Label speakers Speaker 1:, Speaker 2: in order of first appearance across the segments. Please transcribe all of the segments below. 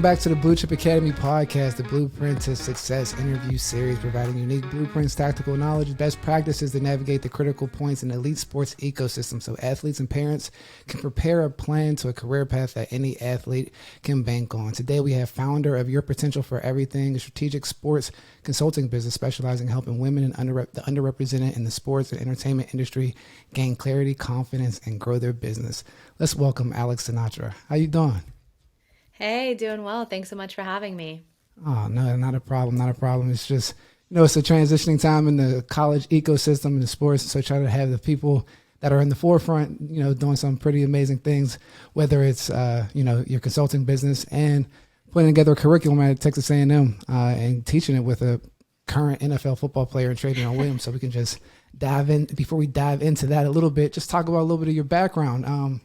Speaker 1: back to the Blue Chip Academy podcast, the Blueprint to Success interview series, providing unique blueprints, tactical knowledge, best practices to navigate the critical points in the elite sports ecosystem so athletes and parents can prepare a plan to a career path that any athlete can bank on. Today, we have founder of Your Potential for Everything, a strategic sports consulting business specializing in helping women and the underrepresented in the sports and entertainment industry gain clarity, confidence, and grow their business. Let's welcome Alex Sinatra. How you doing?
Speaker 2: Hey, doing well. Thanks so much for having me.
Speaker 1: Oh, no, not a problem. Not a problem. It's just, it's a transitioning time in the college ecosystem and the sports. So try to have the people that are in the forefront, doing some pretty amazing things, whether it's, your consulting business and putting together a curriculum at Texas A&M and teaching it with a current NFL football player in Trayveon Williams. So we can just dive in. Before we dive into that a little bit, just talk about a little bit of your background,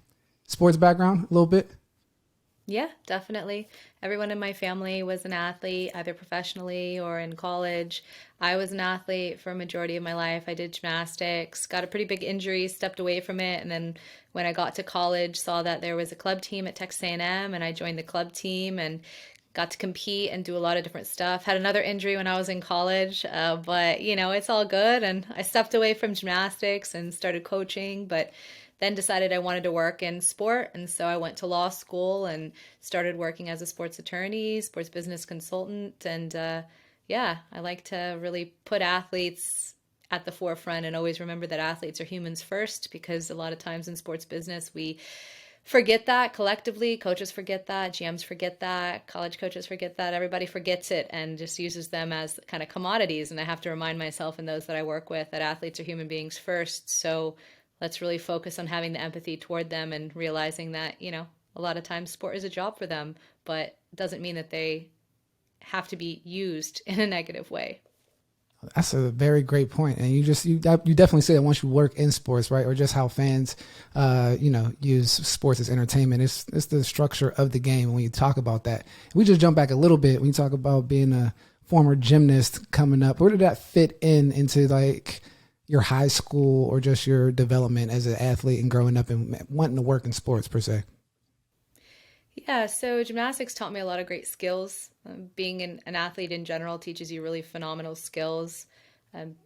Speaker 1: sports background a little bit.
Speaker 2: Yeah, definitely. Everyone in my family was an athlete, either professionally or in college. I was an athlete for a majority of my life. I did gymnastics, got a pretty big injury, stepped away from it. And then when I got to college, saw that there was a club team at Texas A&M, and I joined the club team and got to compete and do a lot of different stuff. Had another injury when I was in college, but it's all good. And I stepped away from gymnastics and started coaching, but then decided I wanted to work in sport. And so I went to law school and started working as a sports attorney, sports business consultant. And I like to really put athletes at the forefront and always remember that athletes are humans first, because a lot of times in sports business, we forget that collectively. Coaches forget that, GMs forget that, college coaches forget that, everybody forgets it and just uses them as kind of commodities. And I have to remind myself and those that I work with that athletes are human beings first. So let's really focus on having the empathy toward them and realizing that, a lot of times sport is a job for them, but doesn't mean that they have to be used in a negative way.
Speaker 1: That's a very great point. And you definitely say that once you work in sports, right? Or just how fans, use sports as entertainment. It's the structure of the game. When you talk about that, we just jump back a little bit. When you talk about being a former gymnast coming up, where did that fit into like your high school or just your development as an athlete and growing up and wanting to work in sports per se?
Speaker 2: Yeah, so gymnastics taught me a lot of great skills. Being an athlete in general teaches you really phenomenal skills.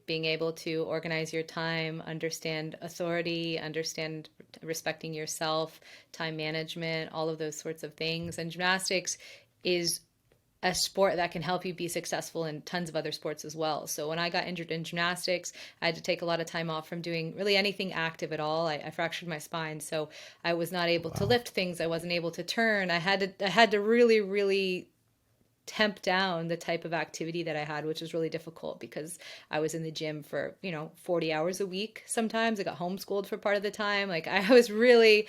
Speaker 2: Being able to organize your time, understand authority, understand respecting yourself, time management, all of those sorts of things. And gymnastics is a sport that can help you be successful in tons of other sports as well. So when I got injured in gymnastics, I had to take a lot of time off from doing really anything active at all. I fractured my spine, so I was not able to lift things. I wasn't able to turn. I had to really, really temp down the type of activity that I had, which was really difficult because I was in the gym for, 40 hours a week. Sometimes I got homeschooled for part of the time. Like I was really,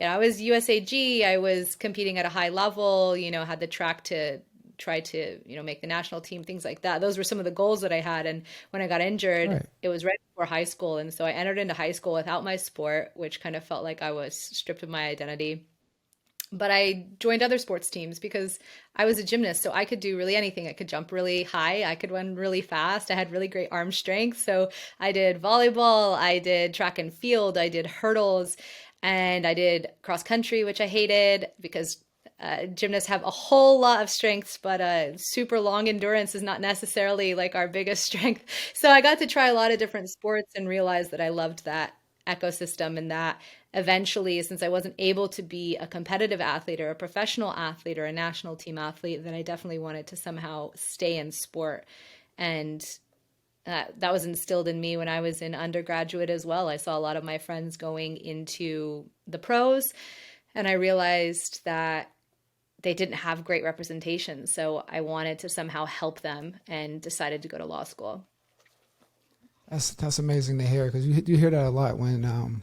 Speaker 2: I was USAG. I was competing at a high level, had the track to try to, make the national team, things like that. Those were some of the goals that I had. And when I got injured, right, it was right before high school. And so I entered into high school without my sport, which kind of felt like I was stripped of my identity. But I joined other sports teams because I was a gymnast, so I could do really anything. I could jump really high. I could run really fast. I had really great arm strength. So I did volleyball, I did track and field, I did hurdles, and I did cross country, which I hated because gymnasts have a whole lot of strengths, but super long endurance is not necessarily like our biggest strength. So I got to try a lot of different sports and realized that I loved that ecosystem, and that eventually, since I wasn't able to be a competitive athlete or a professional athlete or a national team athlete, then I definitely wanted to somehow stay in sport. And that was instilled in me when I was in undergraduate as well. I saw a lot of my friends going into the pros, and I realized that they didn't have great representation. So I wanted to somehow help them and decided to go to law school.
Speaker 1: That's amazing to hear, because you hear that a lot when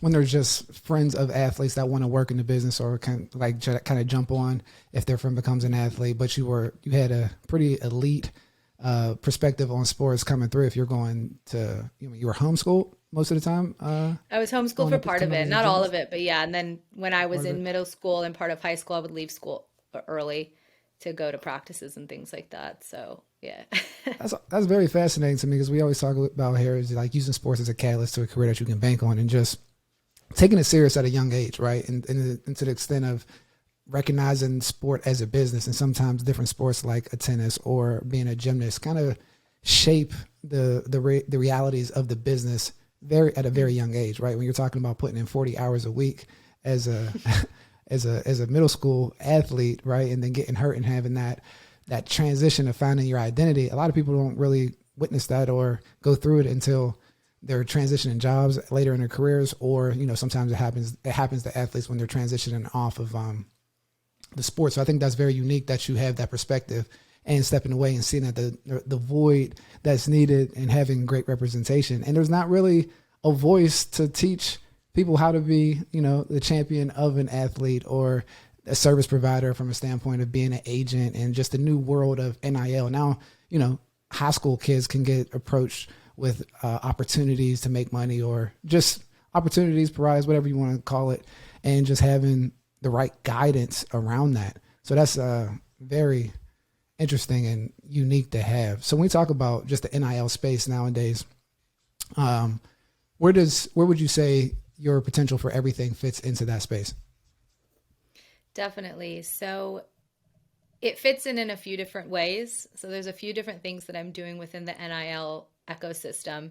Speaker 1: there's just friends of athletes that want to work in the business or kind of jump on if their friend becomes an athlete. But you had a pretty elite perspective on sports coming through. If you're going to, you were homeschooled most of the time.
Speaker 2: I was homeschooled for part of it, not all of it, but yeah. And then when I was in middle school and part of high school, I would leave school early to go to practices and things like that. So yeah.
Speaker 1: That's very fascinating to me, because we always talk about here is like using sports as a catalyst to a career that you can bank on, and just taking it serious at a young age, right? And to the extent of recognizing sport as a business, and sometimes different sports like a tennis or being a gymnast kind of shape the realities of the business at a very young age, right? When you're talking about putting in 40 hours a week as a as a middle school athlete, right, and then getting hurt and having that transition of finding your identity, a lot of people don't really witness that or go through it until they're transitioning jobs later in their careers, or sometimes it happens to athletes when they're transitioning off of the sport. So I think that's very unique that you have that perspective and stepping away and seeing that the void that's needed and having great representation. And there's not really a voice to teach people how to be, the champion of an athlete or a service provider from a standpoint of being an agent and just the new world of NIL. Now, high school kids can get approached with opportunities to make money or just opportunities, prizes, whatever you want to call it, and just having the right guidance around that. So that's very interesting and unique to have. So when we talk about just the NIL space nowadays, where would you say your potential for everything fits into that space?
Speaker 2: Definitely. So it fits in a few different ways. So there's a few different things that I'm doing within the NIL ecosystem.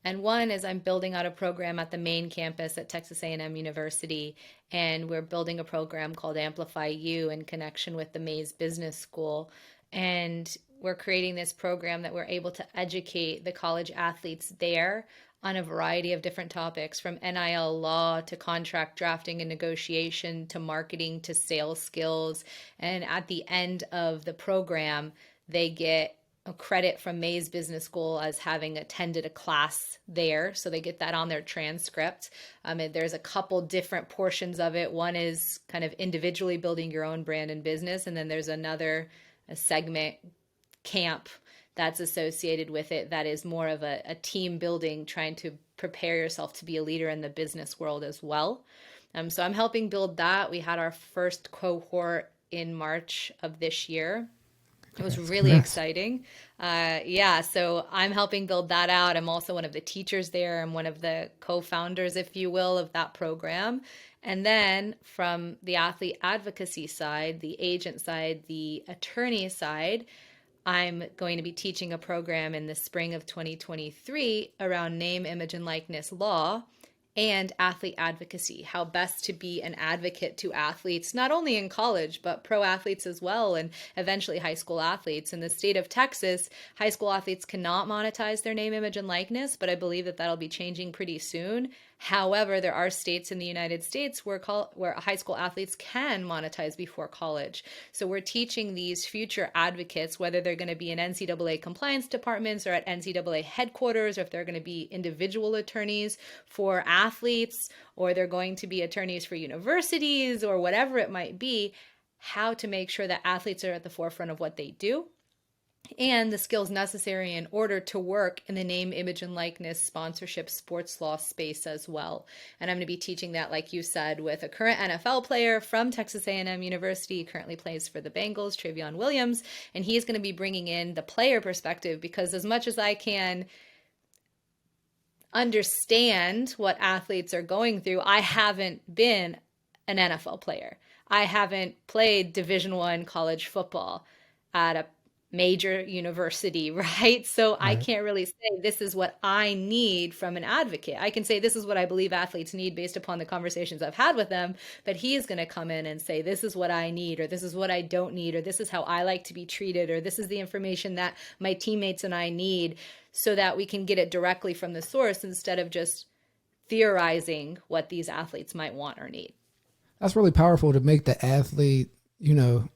Speaker 2: And one is I'm building out a program at the main campus at Texas A&M University, and we're building a program called Amplify U in connection with the Mays Business School. And we're creating this program that we're able to educate the college athletes there on a variety of different topics, from NIL law to contract drafting and negotiation to marketing to sales skills. And at the end of the program, they get a credit from Mays Business School as having attended a class there. So they get that on their transcript. And there's a couple different portions of it. One is kind of individually building your own brand and business. And then there's a segment camp that's associated with it that is more of a team building, trying to prepare yourself to be a leader in the business world as well. So I'm helping build that. We had our first cohort in March of this year. It was really exciting. So I'm helping build that out. I'm also one of the teachers there. I'm one of the co-founders, if you will, of that program. And then from the athlete advocacy side, the agent side, the attorney side, I'm going to be teaching a program in the spring of 2023 around name, image, and likeness law and athlete advocacy, how best to be an advocate to athletes, not only in college, but pro athletes as well, and eventually high school athletes. In the state of Texas, high school athletes cannot monetize their name, image, and likeness, but I believe that that'll be changing pretty soon. However, there are states in the United States where high school athletes can monetize before college. So we're teaching these future advocates, whether they're going to be in NCAA compliance departments or at NCAA headquarters, or if they're going to be individual attorneys for athletes, or they're going to be attorneys for universities, or whatever it might be, how to make sure that athletes are at the forefront of what they do and the skills necessary in order to work in the name, image, and likeness sponsorship sports law space as well. And I'm going to be teaching that, like you said, with a current NFL player from Texas A&M University. He currently plays for the Bengals, Trayveon Williams, and he's going to be bringing in the player perspective, because as much as I can understand what athletes are going through, I haven't been an NFL player. I haven't played Division I college football at a major university, right? So I can't really say this is what I need from an advocate. I can say this is what I believe athletes need based upon the conversations I've had with them, but he is going to come in and say, this is what I need, or this is what I don't need, or this is how I like to be treated, or this is the information that my teammates and I need, so that we can get it directly from the source instead of just theorizing what these athletes might want or need.
Speaker 1: That's really powerful to make the athlete, not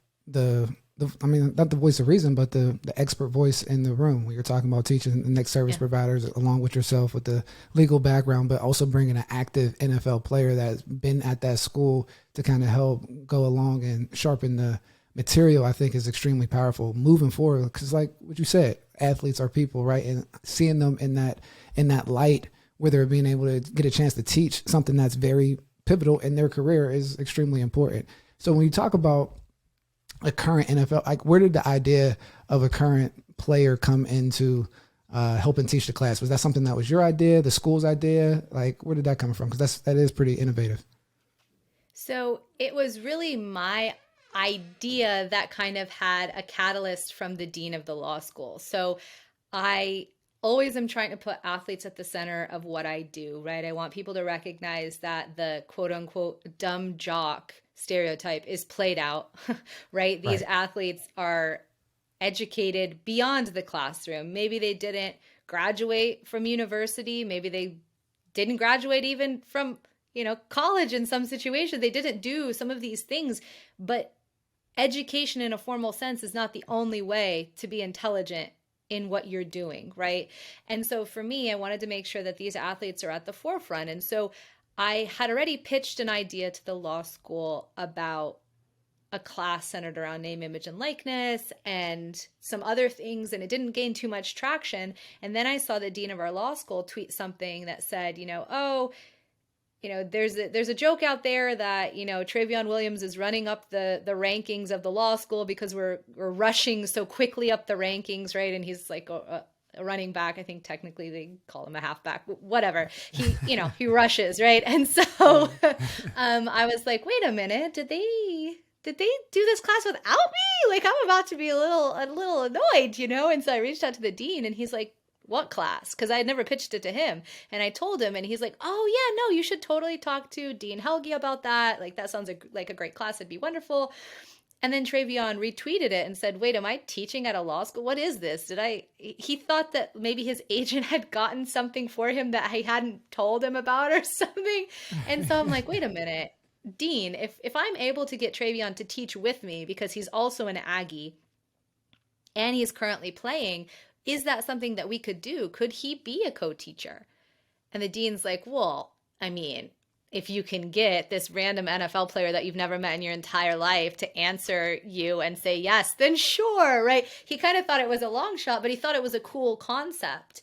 Speaker 1: the voice of reason, but the expert voice in the room when you're talking about teaching the next service providers along with yourself with the legal background, but also bringing an active NFL player that's been at that school to kind of help go along and sharpen the material, I think is extremely powerful moving forward. Because like what you said, athletes are people, right? And seeing them in that light where they're being able to get a chance to teach something that's very pivotal in their career is extremely important. So when you talk about a current NFL, like where did the idea of a current player come into helping teach the class? Was that something that was your idea, the school's idea? Like where did that come from? Because that is pretty innovative.
Speaker 2: So it was really my idea that kind of had a catalyst from the dean of the law school. So I always am trying to put athletes at the center of what I do, right? I want people to recognize that the quote unquote dumb jock stereotype is played out, right? These
Speaker 1: Right.
Speaker 2: athletes are educated beyond the classroom. Maybe they didn't graduate from university. Maybe they didn't graduate even from, college in some situation. They didn't do some of these things, but education in a formal sense is not the only way to be intelligent in what you're doing, right? And so for me, I wanted to make sure that these athletes are at the forefront. And so I had already pitched an idea to the law school about a class centered around name, image, and likeness and some other things, and it didn't gain too much traction. And then I saw the dean of our law school tweet something that said, there's a joke out there that, Trayveon Williams is running up the rankings of the law school because we're rushing so quickly up the rankings, right? And he's like a running back. I think technically they call him a halfback, whatever. He rushes, right? And so I was like, wait a minute, did they do this class without me? Like, I'm about to be a little annoyed, And so I reached out to the dean and he's like, what class? Because I had never pitched it to him. And I told him and he's like, oh yeah, no, you should totally talk to Dean Helge about that. Like, that sounds like a great class. It'd be wonderful. And then Trayveon retweeted it and said, wait, am I teaching at a law school? What is this? He thought that maybe his agent had gotten something for him that I hadn't told him about or something. And so I'm like, wait a minute. Dean, if I'm able to get Trayveon to teach with me because he's also an Aggie and he's currently playing, is that something that we could do? Could he be a co-teacher? And the dean's like, well, I mean, if you can get this random NFL player that you've never met in your entire life to answer you and say yes, then sure, right? He kind of thought it was a long shot, but he thought it was a cool concept.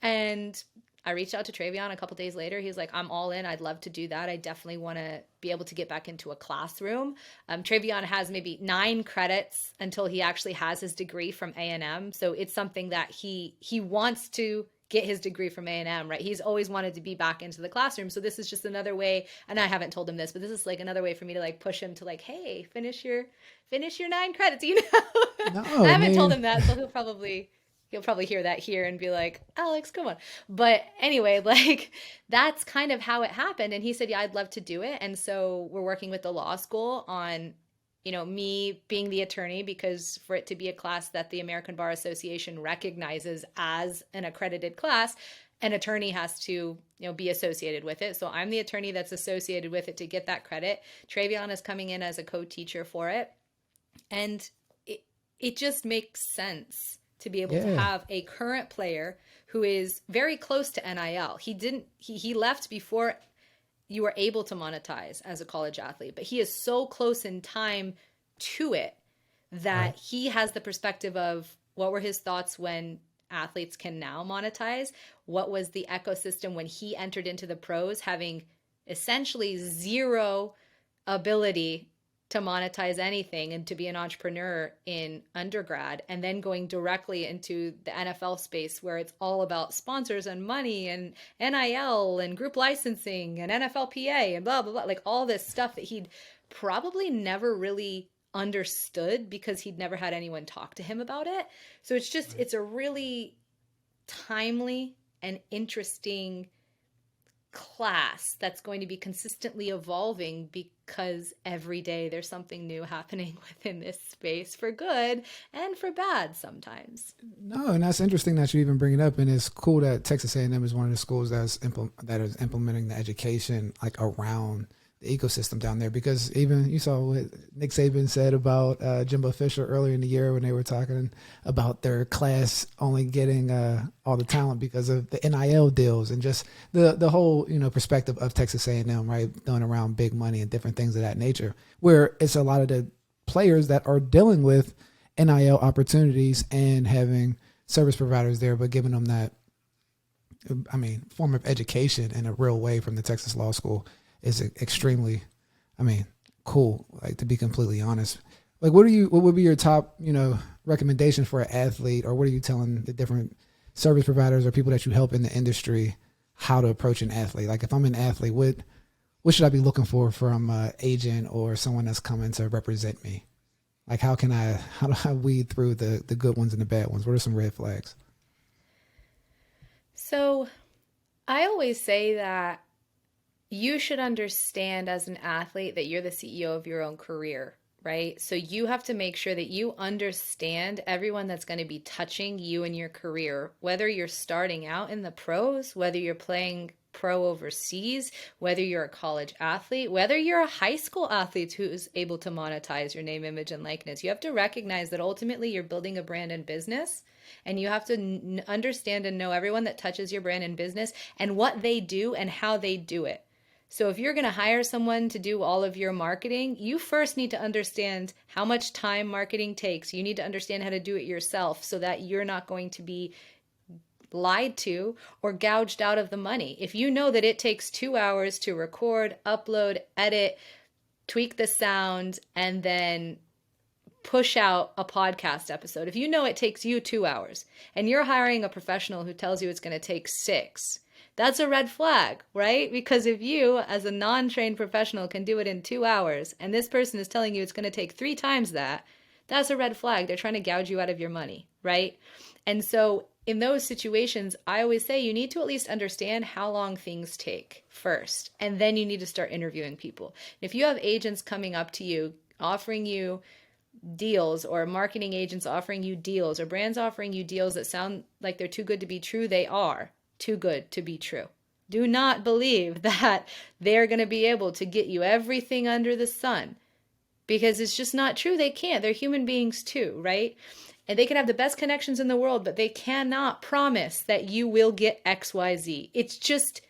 Speaker 2: And I reached out to Trayveon a couple days later. He's like, I'm all in. I'd love to do that. I definitely want to be able to get back into a classroom. Trayveon has maybe 9 credits until he actually has his degree from A&M. So it's something that he wants to get his degree from A&M, right? He's always wanted to be back into the classroom. So this is just another way, and I haven't told him this, but this is like another way for me to like push him to like, hey, finish your 9 credits,
Speaker 1: No,
Speaker 2: I haven't told him that, so he'll probably hear that here and be like, Alex, come on. But anyway, like that's kind of how it happened. And he said, yeah, I'd love to do it. And so we're working with the law school on, me being the attorney, because for it to be a class that the American Bar Association recognizes as an accredited class, an attorney has to, be associated with it. So I'm the attorney that's associated with it to get that credit. Trayveon is coming in as a co-teacher for it. And it just makes sense to be able to have a current player who is very close to NIL. He left before you were able to monetize as a college athlete, but he is so close in time to it that he has the perspective of what were his thoughts when athletes can now monetize? What was the ecosystem when he entered into the pros, having essentially zero ability to monetize anything and to be an entrepreneur in undergrad, and then going directly into the NFL space where it's all about sponsors and money and NIL and group licensing and NFLPA and blah, blah, blah, like all this stuff that he'd probably never really understood because he'd never had anyone talk to him about it. So it's a really timely and interesting class that's going to be consistently evolving, because every day there's something new happening within this space, for good and for bad sometimes.
Speaker 1: No, and that's interesting that you even bring it up, and it's cool that Texas A&M is one of the schools that is implementing the education like around the ecosystem down there, because even you saw what Nick Saban said about Jimbo Fisher earlier in the year when they were talking about their class only getting all the talent because of the NIL deals and just the whole perspective of Texas A&M, right, throwing around big money and different things of that nature, where it's a lot of the players that are dealing with NIL opportunities and having service providers there, but giving them that, form of education in a real way from the Texas Law School is extremely, cool. Like, to be completely honest, like what would be your top, recommendation for an athlete, or what are you telling the different service providers or people that you help in the industry how to approach an athlete? Like, if I'm an athlete, what should I be looking for from an agent or someone that's coming to represent me? Like, how do I weed through the good ones and the bad ones? What are some red flags?
Speaker 2: So I always say that you should understand as an athlete that you're the CEO of your own career, right? So you have to make sure that you understand everyone that's going to be touching you in your career, whether you're starting out in the pros, whether you're playing pro overseas, whether you're a college athlete, whether you're a high school athlete who's able to monetize your name, image, and likeness. You have to recognize that ultimately you're building a brand and business, and you have to understand and know everyone that touches your brand and business and what they do and how they do it. So if you're going to hire someone to do all of your marketing, you first need to understand how much time marketing takes. You need to understand how to do it yourself so that you're not going to be lied to or gouged out of the money. If you know that it takes 2 hours to record, upload, edit, tweak the sound, and then push out a podcast episode, if you know it takes you 2 hours and you're hiring a professional who tells you it's going to take 6, that's a red flag, right? Because if you, as a non-trained professional, can do it in 2 hours and this person is telling you it's going to take 3 times that, that's a red flag. They're trying to gouge you out of your money, right? And so in those situations, I always say you need to at least understand how long things take first, and then you need to start interviewing people. If you have agents coming up to you, offering you deals, or marketing agents offering you deals, or brands offering you deals that sound like they're too good to be true, they are too good to be true. Do not believe that they're going to be able to get you everything under the sun, because it's just not true. They can't. They're human beings too, right? And they can have the best connections in the world, but they cannot promise that you will get XYZ. It's just,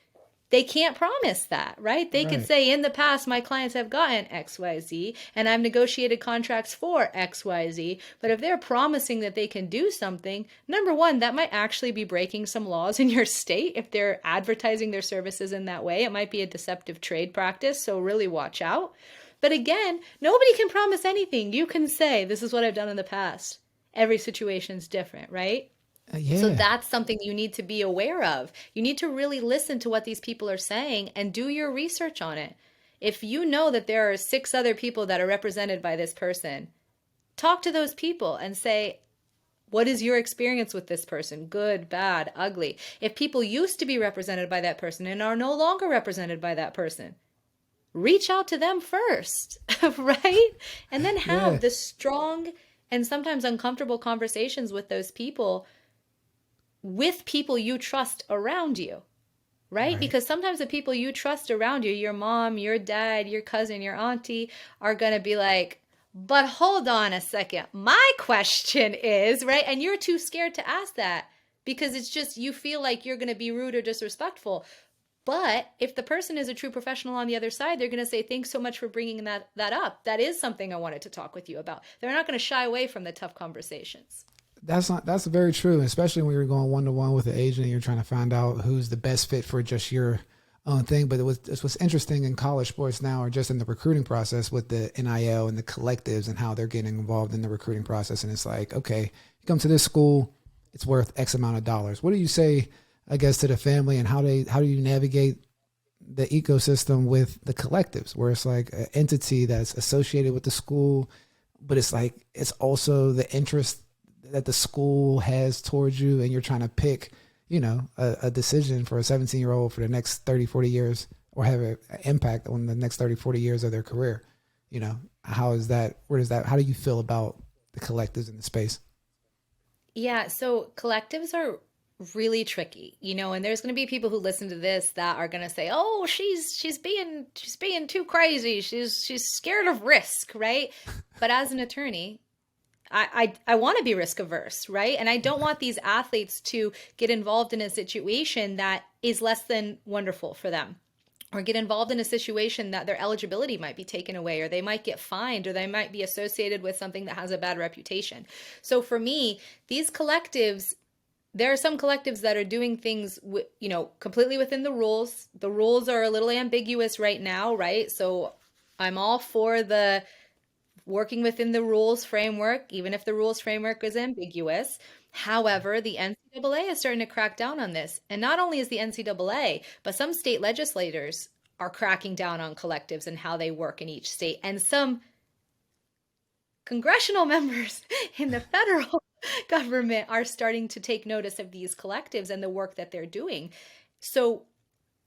Speaker 2: they can't promise that, right? They could
Speaker 1: Right.
Speaker 2: say, in the past, my clients have gotten XYZ and I've negotiated contracts for XYZ. But if they're promising that they can do something, number one, that might actually be breaking some laws in your state. If they're advertising their services in that way, it might be a deceptive trade practice. So really watch out. But again, nobody can promise anything. You can say, this is what I've done in the past. Every situation is different, right? So
Speaker 1: Yeah.
Speaker 2: that's something you need to be aware of. You need to really listen to what these people are saying and do your research on it. If you know that there are 6 other people that are represented by this person, talk to those people and say, what is your experience with this person? Good, bad, ugly. If people used to be represented by that person and are no longer represented by that person, reach out to them first, right? And then
Speaker 1: Yeah.
Speaker 2: have the strong and sometimes uncomfortable conversations with those people, with people you trust around you, right?
Speaker 1: Right.
Speaker 2: Because sometimes the people you trust around you, your mom, your dad, your cousin, your auntie, are going to be like, but hold on a second. My question is, right? And you're too scared to ask that because it's just, you feel like you're going to be rude or disrespectful. But if the person is a true professional on the other side, they're going to say, thanks so much for bringing that up. That is something I wanted to talk with you about. They're not going to shy away from the tough conversations.
Speaker 1: That's very true, especially when you're going one to one with an agent and you're trying to find out who's the best fit for just your own thing. But it's what's interesting in college sports now, or just in the recruiting process with the NIL and the collectives and how they're getting involved in the recruiting process. And it's like, okay, you come to this school, it's worth X amount of dollars. What do you say, I guess, to the family, and how do you navigate the ecosystem with the collectives, where it's like an entity that's associated with the school, but it's like it's also the interest that the school has towards you, and you're trying to pick, a decision for a 17-year-old for the next 30, 40 years, or have an impact on the next 30, 40 years of their career. How is that? How do you feel about the collectives in the space?
Speaker 2: Yeah, so collectives are really tricky, and there's going to be people who listen to this that are going to say, "Oh, she's being too crazy. She's scared of risk, right?" But as an attorney, I want to be risk averse, right? And I don't want these athletes to get involved in a situation that is less than wonderful for them, or get involved in a situation that their eligibility might be taken away, or they might get fined, or they might be associated with something that has a bad reputation. So for me, these collectives, there are some collectives that are doing things, completely within the rules. The rules are a little ambiguous right now, right? So I'm all for the working within the rules framework, even if the rules framework is ambiguous. However, the NCAA is starting to crack down on this. And not only is the NCAA, but some state legislators are cracking down on collectives and how they work in each state. And some congressional members in the federal government are starting to take notice of these collectives and the work that they're doing. So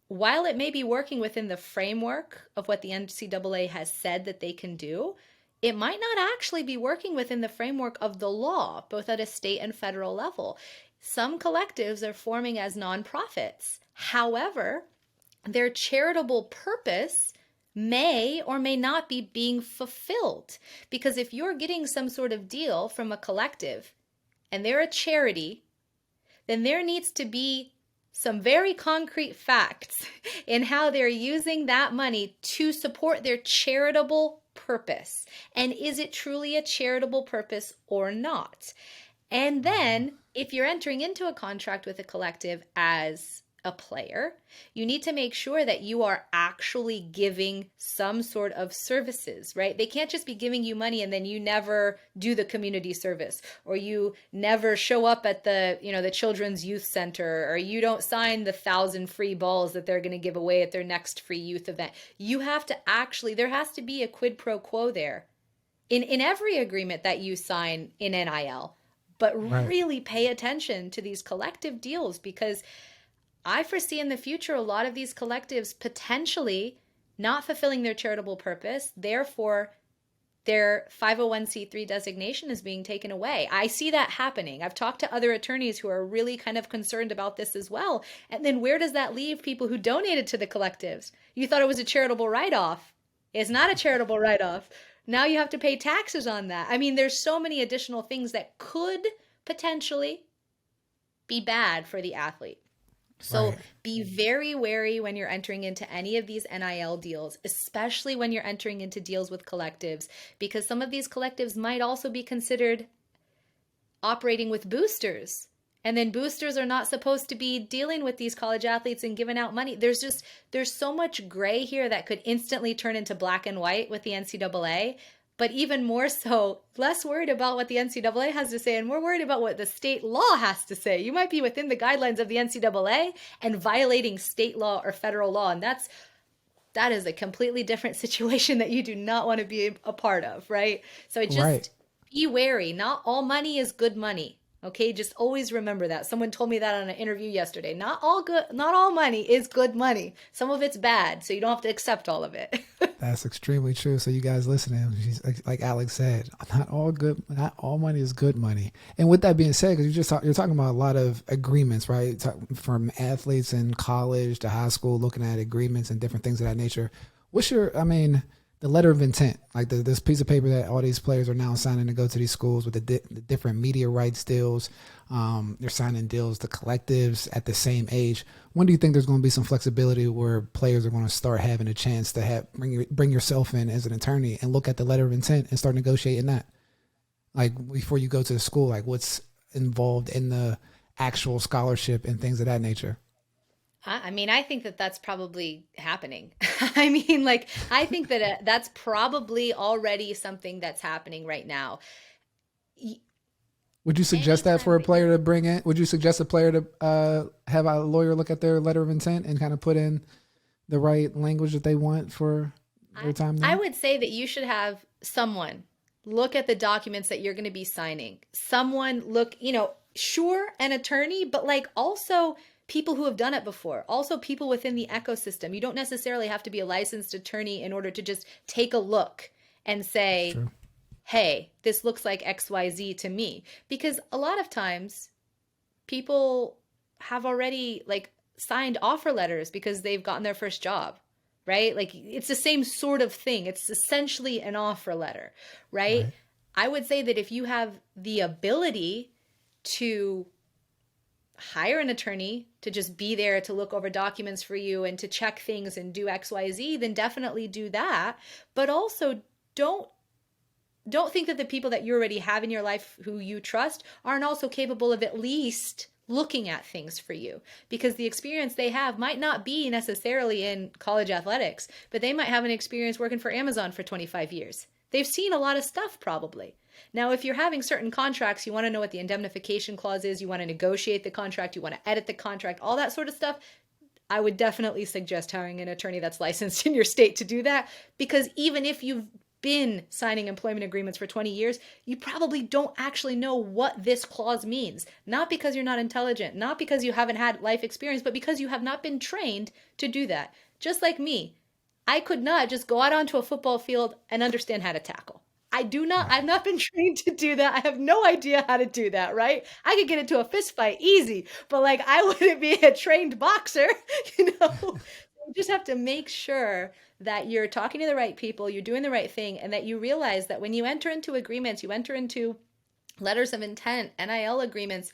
Speaker 2: while it may be working within the framework of what the NCAA has said that they can do, it might not actually be working within the framework of the law, both at a state and federal level. Some collectives are forming as nonprofits. However, their charitable purpose may or may not be being fulfilled. Because if you're getting some sort of deal from a collective and they're a charity, then there needs to be some very concrete facts in how they're using that money to support their charitable purpose. And is it truly a charitable purpose or not? And then if you're entering into a contract with a collective as a player, you need to make sure that you are actually giving some sort of services, right? They can't just be giving you money and then you never do the community service, or you never show up at the, the children's youth center, or you don't sign the 1,000 free balls that they're going to give away at their next free youth event. You have to actually, there has to be a quid pro quo there in every agreement that you sign in NIL, but really pay attention to these collective deals, because I foresee in the future a lot of these collectives potentially not fulfilling their charitable purpose. Therefore, their 501c3 designation is being taken away. I see that happening. I've talked to other attorneys who are really kind of concerned about this as well. And then where does that leave people who donated to the collectives? You thought it was a charitable write-off. It's not a charitable write-off. Now you have to pay taxes on that. I mean, there's so many additional things that could potentially be bad for the athlete. So be very wary when you're entering into any of these NIL deals, especially when you're entering into deals with collectives, because some of these collectives might also be considered operating with boosters. And then boosters are not supposed to be dealing with these college athletes and giving out money. There's so much gray here that could instantly turn into black and white with the NCAA. But even more so, less worried about what the NCAA has to say and more worried about what the state law has to say. You might be within the guidelines of the NCAA and violating state law or federal law. And that is a completely different situation that you do not want to be a part of, right? So just be wary. Not all money is good money. Okay, just always remember that. Someone told me that on an interview yesterday. Not all money is good money. Some of it's bad, so you don't have to accept all of it.
Speaker 1: That's extremely true. So you guys listening, like Alex said, not all money is good money. And with that being said, because you're talking about a lot of agreements, right? From athletes in college to high school, looking at agreements and different things of that nature. The letter of intent, like this piece of paper that all these players are now signing to go to these schools with the different media rights deals. They're signing deals to collectives at the same age. When do you think there's going to be some flexibility where players are going to start having a chance to bring yourself in as an attorney and look at the letter of intent and start negotiating that? Like before you go to the school, like what's involved in the actual scholarship and things of that nature?
Speaker 2: I mean, I think that that's probably happening. I think that that's probably already something that's happening right now.
Speaker 1: Would you suggest that for a player to bring in? Would you suggest a player to have a lawyer look at their letter of intent and kind of put in the right language that they want for their time now?
Speaker 2: I would say that you should have someone look at the documents that you're going to be signing. Someone look, sure, an attorney, but also people who have done it before, also people within the ecosystem. You don't necessarily have to be a licensed attorney in order to just take a look and say, hey, this looks like XYZ to me. Because a lot of times people have already signed offer letters because they've gotten their first job, right? It's the same sort of thing. It's essentially an offer letter, right? I would say that if you have the ability to hire an attorney to just be there to look over documents for you and to check things and do XYZ, then definitely do that. But also don't think that the people that you already have in your life who you trust aren't also capable of at least looking at things for you, because the experience they have might not be necessarily in college athletics, but they might have an experience working for Amazon for 25 years. They've seen a lot of stuff probably. Now, if you're having certain contracts, you want to know what the indemnification clause is, you want to negotiate the contract, you want to edit the contract, all that sort of stuff, I would definitely suggest hiring an attorney that's licensed in your state to do that, because even if you've been signing employment agreements for 20 years, you probably don't actually know what this clause means. Not because you're not intelligent, not because you haven't had life experience, but because you have not been trained to do that. Just like me, I could not just go out onto a football field and understand how to tackle. I've not been trained to do that. I have no idea how to do that, right? I could get into a fist fight easy, but like I wouldn't be a trained boxer, you know? You just have to make sure that you're talking to the right people, you're doing the right thing, and that you realize that when you enter into agreements, you enter into letters of intent, NIL agreements,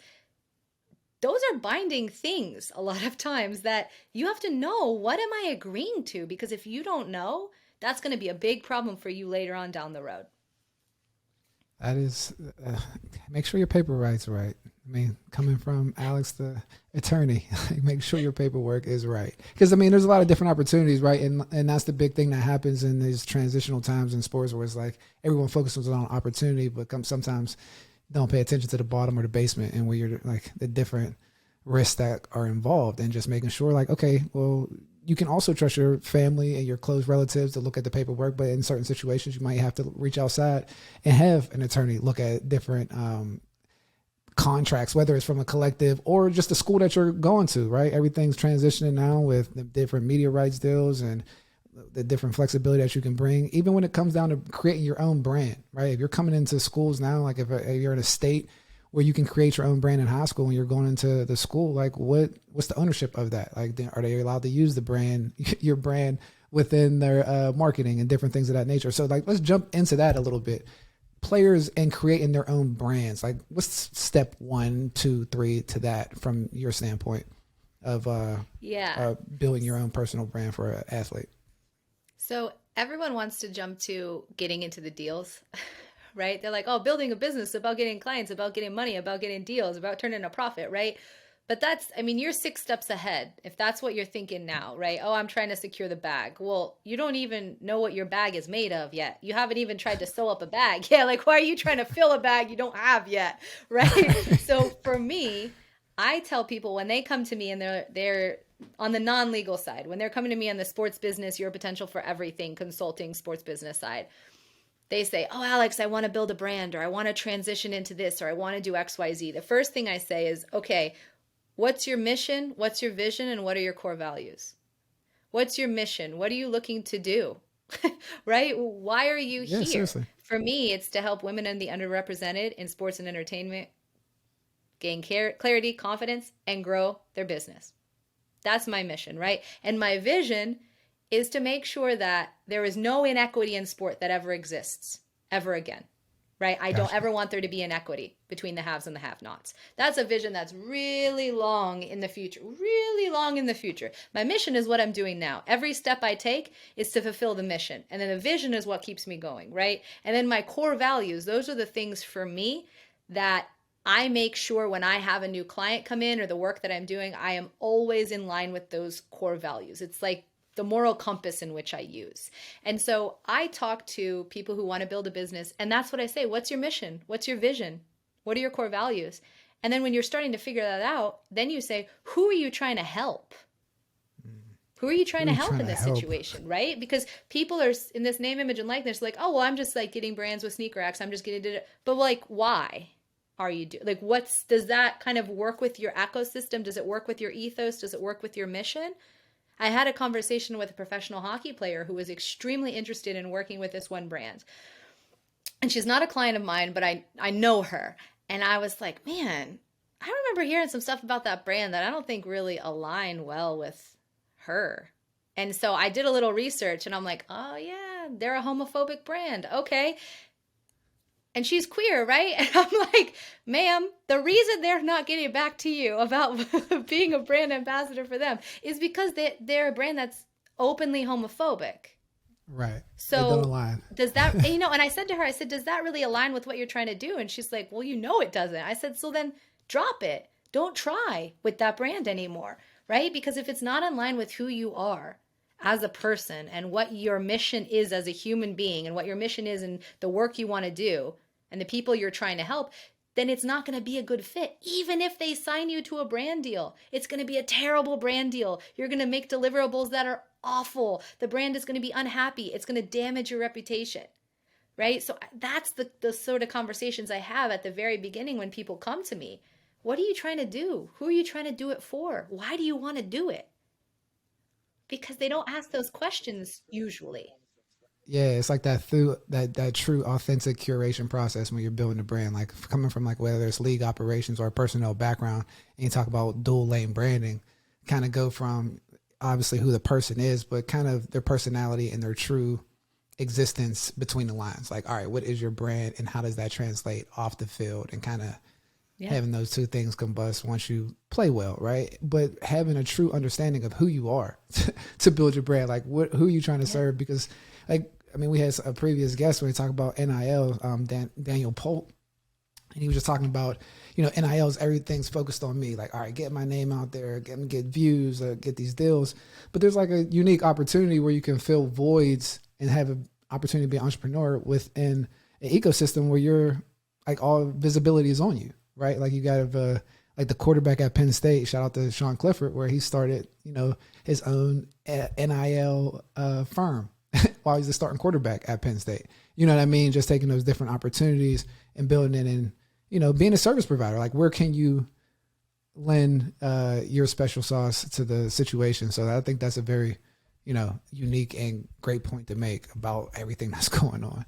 Speaker 2: those are binding things a lot of times that you have to know, what am I agreeing to? Because if you don't know, that's going to be a big problem for you later on down the road.
Speaker 1: That is, make sure your paper right's right. I mean, coming from Alex, the attorney, make sure your paperwork is right. Because, I mean, there's a lot of different opportunities, right? And that's the big thing that happens in these transitional times in sports where it's like everyone focuses on opportunity, but sometimes don't pay attention to the bottom or the basement and where you're like the different risks that are involved, and just making sure like, okay, well, you can also trust your family and your close relatives to look at the paperwork, but in certain situations, you might have to reach outside and have an attorney look at different contracts, whether it's from a collective or just the school that you're going to, right? Everything's transitioning now with the different media rights deals and the different flexibility that you can bring, even when it comes down to creating your own brand, right? If you're coming into schools now, like if you're in a state where you can create your own brand in high school when you're going into the school, like what's the ownership of that? Like, are they allowed to use the brand, your brand within their marketing and different things of that nature? So like, let's jump into that a little bit. Players and creating their own brands. Like what's step 1, 2, 3 to that from your standpoint of building your own personal brand for an athlete?
Speaker 2: So everyone wants to jump to getting into the deals, right? They're like, oh, building a business about getting clients, about getting money, about getting deals, about turning a profit, right? But you're 6 steps ahead if that's what you're thinking now, right? Oh, I'm trying to secure the bag. Well, you don't even know what your bag is made of yet. You haven't even tried to sew up a bag. Yeah, like why are you trying to fill a bag you don't have yet, right? So for me, I tell people when they come to me and they're on the non-legal side, when they're coming to me on the sports business, your potential for everything, consulting, sports business side, they say, oh, Alex, I want to build a brand, or I want to transition into this, or I want to do XYZ. The first thing I say is, okay, what's your mission? What's your vision? And what are your core values? What's your mission? What are you looking to do? Right? Why are you here?
Speaker 1: Seriously.
Speaker 2: For me, it's to help women and the underrepresented in sports and entertainment gain clarity, confidence, and grow their business. That's my mission, right? And my vision is to make sure that there is no inequity in sport that ever exists ever again, right? I don't ever want there to be inequity between the haves and the have-nots. That's a vision that's really long in the future, really long in the future. My mission is what I'm doing now. Every step I take is to fulfill the mission. And then the vision is what keeps me going, right? And then my core values, those are the things for me that I make sure when I have a new client come in or the work that I'm doing, I am always in line with those core values. It's like the moral compass in which I use. And so I talk to people who want to build a business, and that's what I say. What's your mission? What's your vision? What are your core values? And then when you're starting to figure that out, then you say, who are you trying to help? Who are you trying to help in this situation, right? Because people are in this name, image, and likeness like, oh, well, I'm just like getting brands with Sneaker X. I'm just getting it. But like, why? Are you like does that kind of work with your ecosystem? Does it work with your ethos? Does it work with your mission? I had a conversation with a professional hockey player who was extremely interested in working with this one brand. And she's not a client of mine, but I know her. And I was like, man, I remember hearing some stuff about that brand that I don't think really align well with her. And so I did a little research and I'm like, oh yeah, they're a homophobic brand. Okay. And she's queer, right? And I'm like, ma'am, the reason they're not getting back to you about being a brand ambassador for them is because they're a brand that's openly homophobic.
Speaker 1: Right.
Speaker 2: So
Speaker 1: they don't align.
Speaker 2: Does that, and I said to her, does that really align with what you're trying to do? And she's like, well, it doesn't. I said, so then drop it. Don't try with that brand anymore, right? Because if it's not in line with who you are as a person and what your mission is as a human being and what your mission is and the work you want to do, and the people you're trying to help, then it's not going to be a good fit. Even if they sign you to a brand deal, it's going to be a terrible brand deal. You're going to make deliverables that are awful. The brand is going to be unhappy. It's going to damage your reputation, right? So that's the sort of conversations I have at the very beginning when people come to me. What are you trying to do? Who are you trying to do it for? Why do you want to do it? Because they don't ask those questions usually.
Speaker 1: Yeah, it's like that through that true authentic curation process when you're building a brand, like coming from like whether it's league operations or a personnel background, and you talk about dual lane branding, kind of go from obviously who the person is, but kind of their personality and their true existence between the lines. Like, all right, what is your brand and how does that translate off the field, and kind of having those two things combust once you play well, right? But having a true understanding of who you are to build your brand, like who are you trying to serve? Because like, I mean, we had a previous guest when we talked about NIL, Daniel Polt, and he was just talking about, NILs, everything's focused on me. Like, all right, get my name out there, get views, get these deals. But there's like a unique opportunity where you can fill voids and have an opportunity to be an entrepreneur within an ecosystem where you're like all visibility is on you, right? Like you got like the quarterback at Penn State, shout out to Sean Clifford, where he started, his own NIL firm while he's the starting quarterback at Penn State. You know what I mean? Just taking those different opportunities and building it and, being a service provider. Like where can you lend your special sauce to the situation? So I think that's a very, unique and great point to make about everything that's going on.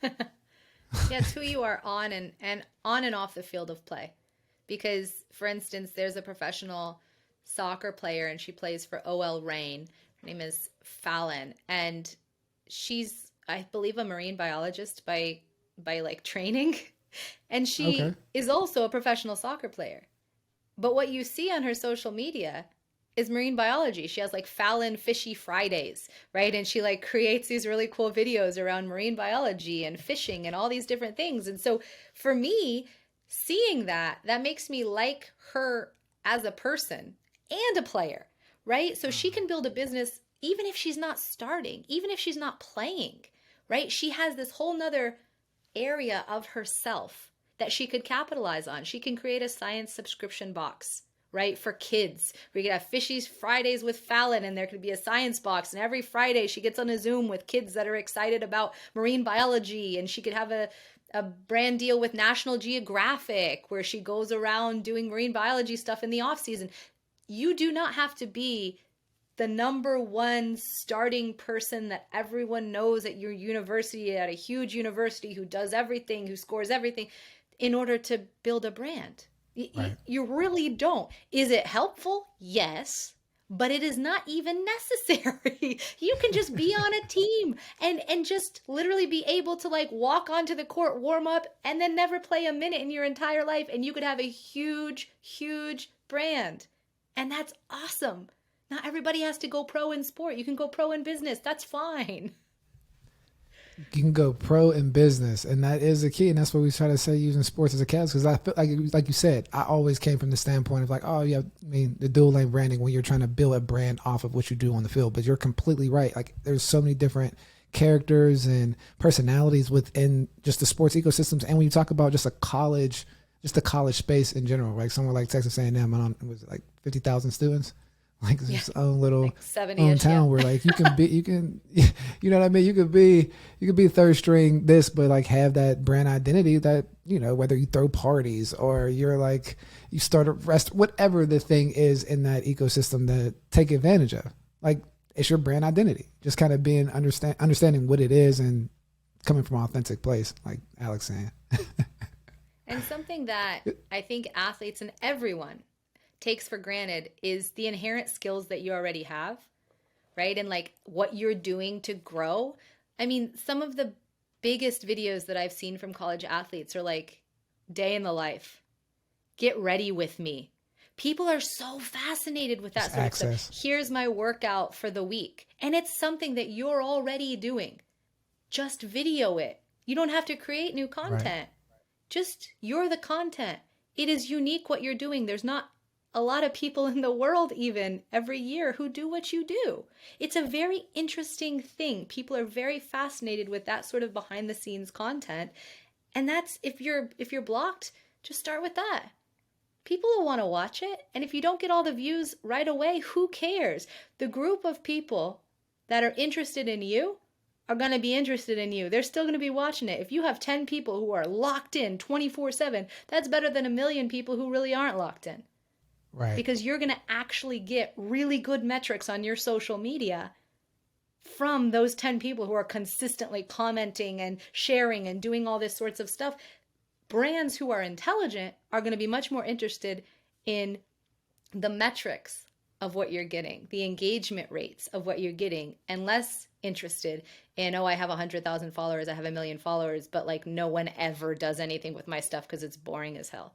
Speaker 2: Yeah, it's who you are on and off the field of play. Because, for instance, there's a professional soccer player and she plays for OL Reign. Her name is Fallon, and she's, I believe, a marine biologist by like training, and she is also a professional soccer player. But what you see on her social media is marine biology. She has like Fallon Fishy Fridays, right? And she like creates these really cool videos around marine biology and fishing and all these different things. And so for me, seeing that makes me like her as a person and a player, right? So she can build a business even if she's not starting, even if she's not playing, right? She has this whole nother area of herself that she could capitalize on. She can create a science subscription box, right? For kids. We could have Fishy's Fridays with Fallon, and there could be a science box. And every Friday she gets on a Zoom with kids that are excited about marine biology. And she could have a brand deal with National Geographic where she goes around doing marine biology stuff in the off season. You do not have to be the number one starting person that everyone knows at your university, at a huge university who does everything, who scores everything, in order to build a brand. Right. You really don't. Is it helpful? Yes. But it is not even necessary. You can just be on a team and just literally be able to like walk onto the court, warm up, and then never play a minute in your entire life. And you could have a huge, huge brand. And that's awesome. Not everybody has to go pro in sport. You can go pro in business. That's fine.
Speaker 1: You can go pro in business, and that is the key. And that's what we try to say using sports as a catalyst. Because I feel like you said, I always came from the standpoint of like, oh yeah, I mean the dual lane branding when you're trying to build a brand off of what you do on the field. But you're completely right. Like there's so many different characters and personalities within just the sports ecosystems. And when you talk about just the college space in general, like somewhere like Texas A&M, it was like 50,000 students. Like this own little like own town where like you can you know what I mean? You could be third string this, but like have that brand identity that, whether you throw parties or you're like, you start a whatever the thing is in that ecosystem that take advantage of. Like it's your brand identity. Just kind of being understanding what it is and coming from an authentic place, like Alex saying.
Speaker 2: And something that I think athletes and everyone takes for granted is the inherent skills that you already have, right? And like what you're doing to grow. I mean, some of the biggest videos that I've seen from college athletes are like day in the life, get ready with me. People are so fascinated with that sort of stuff. Here's my workout for the week. And it's something that you're already doing. Just video it. You don't have to create new content. Right. Just you're the content. It is unique what you're doing. There's not a lot of people in the world even every year who do what you do. It's a very interesting thing. People are very fascinated with that sort of behind the scenes content. And that's, if you're blocked, just start with that. People will want to watch it. And if you don't get all the views right away, who cares? The group of people that are interested in you are going to be interested in you. They're still going to be watching it. If you have 10 people who are locked in 24/7, that's better than a million people who really aren't locked in.
Speaker 1: Right.
Speaker 2: Because you're going to actually get really good metrics on your social media from those 10 people who are consistently commenting and sharing and doing all this sorts of stuff. Brands who are intelligent are going to be much more interested in the metrics of what you're getting, the engagement rates of what you're getting, and less interested in, oh, I have 100,000 followers, I have 1 million followers, but like no one ever does anything with my stuff because it's boring as hell.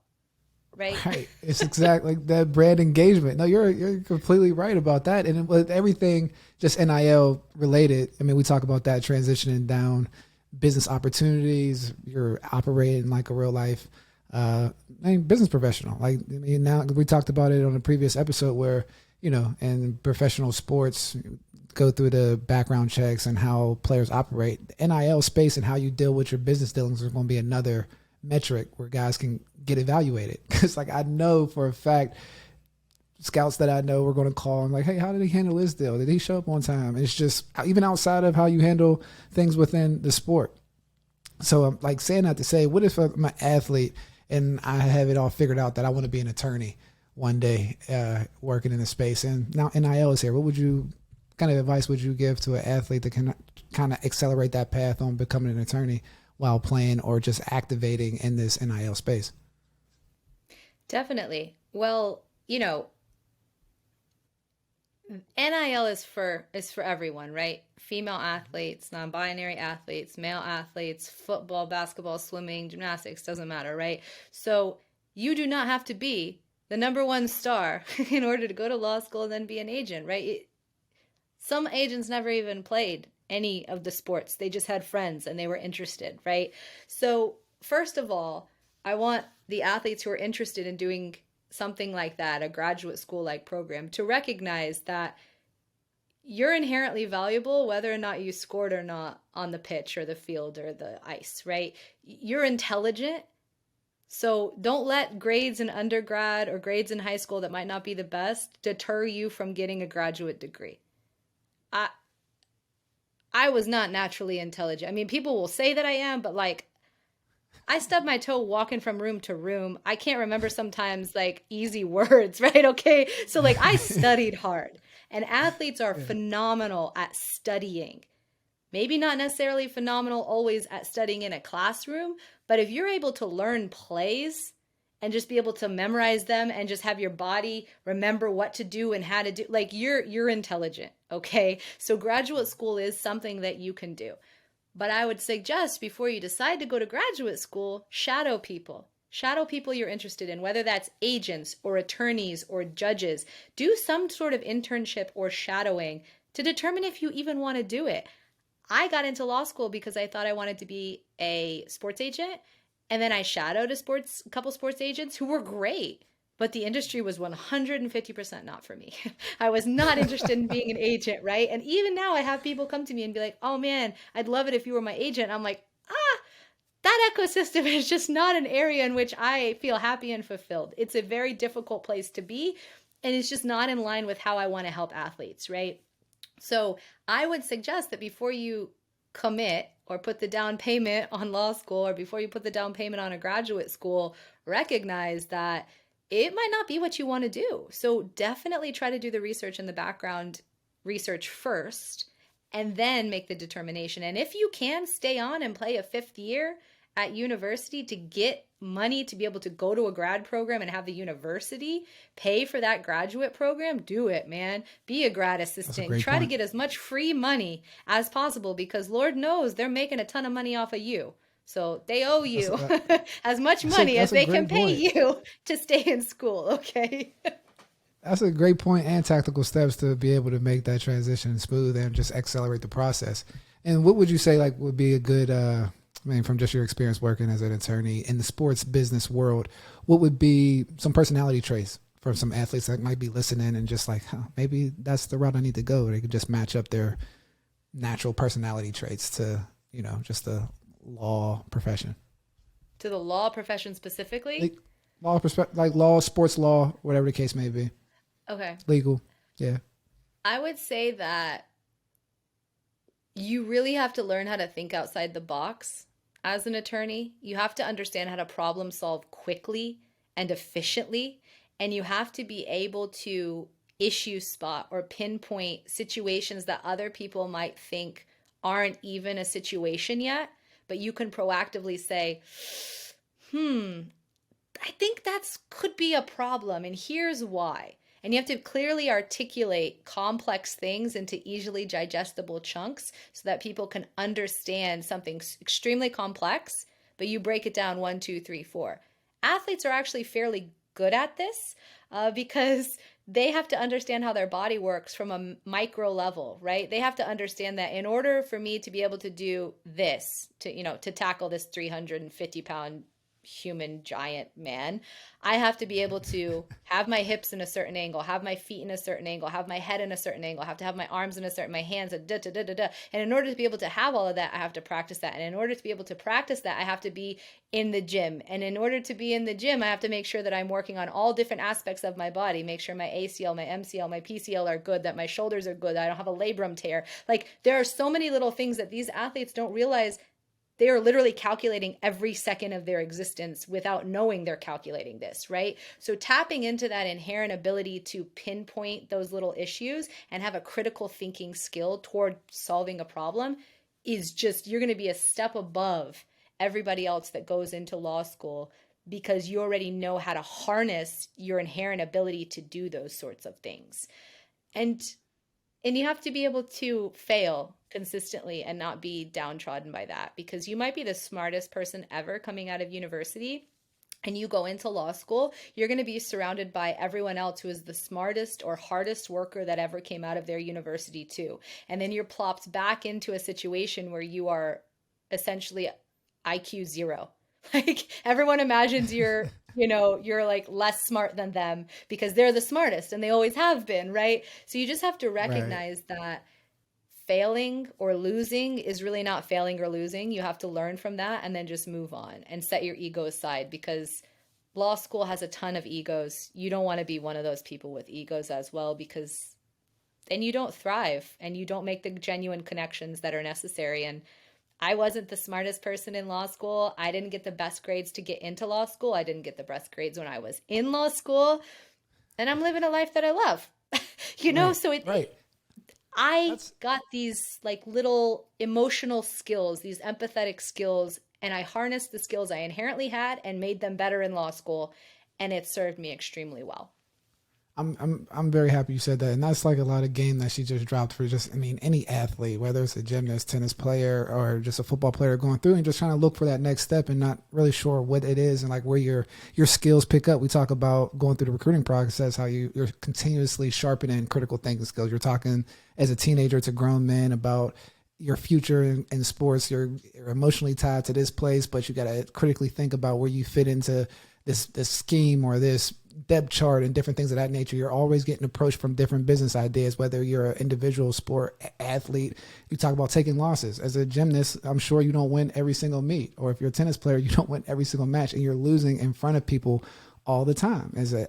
Speaker 2: Right?
Speaker 1: Right. It's exactly like that brand engagement. No, you're completely right about that. And with everything just NIL related, I mean, we talk about that transitioning down business opportunities. You're operating like a real life business professional. Like, I mean, now we talked about it on a previous episode where, you know, in professional sports, go through the background checks and how players operate. The NIL space and how you deal with your business dealings is going to be another metric where guys can get evaluated. Because like, I know for a fact, scouts that I know we're going to call and like, hey, how did he handle this deal? Did he show up on time? It's just, even outside of how you handle things within the sport. So I'm like saying that to say, what if I'm an athlete and I have it all figured out that I want to be an attorney one day, working in the space, and now NIL is here? What kind of advice would you give to an athlete that can kind of accelerate that path on becoming an attorney while playing or just activating in this NIL space?
Speaker 2: Definitely. Well, you know, NIL is for everyone, right? Female athletes, non-binary athletes, male athletes, football, basketball, swimming, gymnastics, doesn't matter, right? So you do not have to be the number one star in order to go to law school and then be an agent, right? Some agents never even played any of the sports. They just had friends and they were interested, right? So first of all, I want the athletes who are interested in doing something like that, a graduate school like program, to recognize that you're inherently valuable whether or not you scored or not on the pitch or the field or the ice, right? You're intelligent. So don't let grades in undergrad or grades in high school that might not be the best deter you from getting a graduate degree. I was not naturally intelligent. I mean, people will say that I am, but like, I stub my toe walking from room to room. I can't remember sometimes like easy words, right? Okay. So like I studied hard, and athletes are phenomenal at studying. Maybe not necessarily phenomenal always at studying in a classroom, but if you're able to learn plays and just be able to memorize them and just have your body remember what to do and how to do, like you're intelligent. Okay. So graduate school is something that you can do. But I would suggest before you decide to go to graduate school, shadow people. Shadow people you're interested in, whether that's agents or attorneys or judges. Do some sort of internship or shadowing to determine if you even want to do it. I got into law school because I thought I wanted to be a sports agent. And then I shadowed a couple sports agents who were great. But the industry was 150% not for me. I was not interested in being an agent, right? And even now I have people come to me and be like, oh man, I'd love it if you were my agent. I'm like, that ecosystem is just not an area in which I feel happy and fulfilled. It's a very difficult place to be, and it's just not in line with how I want to help athletes, right? So I would suggest that before you commit or put the down payment on law school, or before you put the down payment on a graduate school, recognize that it might not be what you want to do. So definitely try to do the research in the background research first, and then make the determination. And if you can stay on and play a 5th year at university to get money to be able to go to a grad program and have the university pay for that graduate program, do it, man. Be a grad assistant. Try to get as much free money as possible, because Lord knows they're making a ton of money off of you. So they owe you as much money as they can pay you to stay in school, okay?
Speaker 1: That's a great point, and tactical steps to be able to make that transition smooth and just accelerate the process. And what would you say like would be a good, from just your experience working as an attorney in the sports business world, what would be some personality traits for some athletes that might be listening and just like, maybe that's the route I need to go? They could just match up their natural personality traits to, just the law profession.
Speaker 2: To the law profession specifically?
Speaker 1: Like like law, sports law, whatever the case may be.
Speaker 2: Okay.
Speaker 1: Legal. Yeah.
Speaker 2: I would say that you really have to learn how to think outside the box as an attorney. You have to understand how to problem solve quickly and efficiently, and you have to be able to issue spot or pinpoint situations that other people might think aren't even a situation yet, but you can proactively say, I think that's could be a problem, and here's why. And you have to clearly articulate complex things into easily digestible chunks so that people can understand something extremely complex, but you break it down one, two, three, four. Athletes are actually fairly good at this because they have to understand how their body works from a micro level, right? They have to understand that in order for me to be able to do this, to tackle this 350-pound human giant man, I have to be able to have my hips in a certain angle, have my feet in a certain angle, have my head in a certain angle, have to have my arms in a certain, my hands, da da da da da. And in order to be able to have all of that, I have to practice that. And in order to be able to practice that, I have to be in the gym. And in order to be in the gym, I have to make sure that I'm working on all different aspects of my body, make sure my ACL, my MCL, my PCL are good, that my shoulders are good, that I don't have a labrum tear. Like, there are so many little things that these athletes don't realize. They are literally calculating every second of their existence without knowing they're calculating this, right? So tapping into that inherent ability to pinpoint those little issues and have a critical thinking skill toward solving a problem is just, you're going to be a step above everybody else that goes into law school because you already know how to harness your inherent ability to do those sorts of things. And you have to be able to fail consistently and not be downtrodden by that, because you might be the smartest person ever coming out of university and you go into law school, you're going to be surrounded by everyone else who is the smartest or hardest worker that ever came out of their university too. And then you're plopped back into a situation where you are essentially IQ zero. Like, everyone imagines you're like less smart than them because they're the smartest and they always have been, right? So you just have to
Speaker 1: Right.
Speaker 2: recognize that failing or losing is really not failing or losing. You have to learn from that and then just move on and set your ego aside, because law school has a ton of egos. You don't want to be one of those people with egos as well, because then you don't thrive and you don't make the genuine connections that are necessary. And I wasn't the smartest person in law school. I didn't get the best grades to get into law school. I didn't get the best grades when I was in law school. And I'm living a life that I love.
Speaker 1: Right.
Speaker 2: So
Speaker 1: Right.
Speaker 2: I
Speaker 1: That's
Speaker 2: got these like little emotional skills, these empathetic skills, and I harnessed the skills I inherently had and made them better in law school. And it served me extremely well.
Speaker 1: I'm very happy you said that, and that's like a lot of game that she just dropped for just, I mean, any athlete, whether it's a gymnast, tennis player, or just a football player going through and just trying to look for that next step and not really sure what it is and like where your skills pick up. We talk about going through the recruiting process, how you're continuously sharpening critical thinking skills. You're talking as a teenager to grown men about your future in sports. You're emotionally tied to this place, but you got to critically think about where you fit into this scheme or this depth chart and different things of that nature. You're always getting approached from different business ideas, whether you're an individual sport athlete. You talk about taking losses. As a gymnast, I'm sure you don't win every single meet, or if you're a tennis player, you don't win every single match, and you're losing in front of people all the time. As an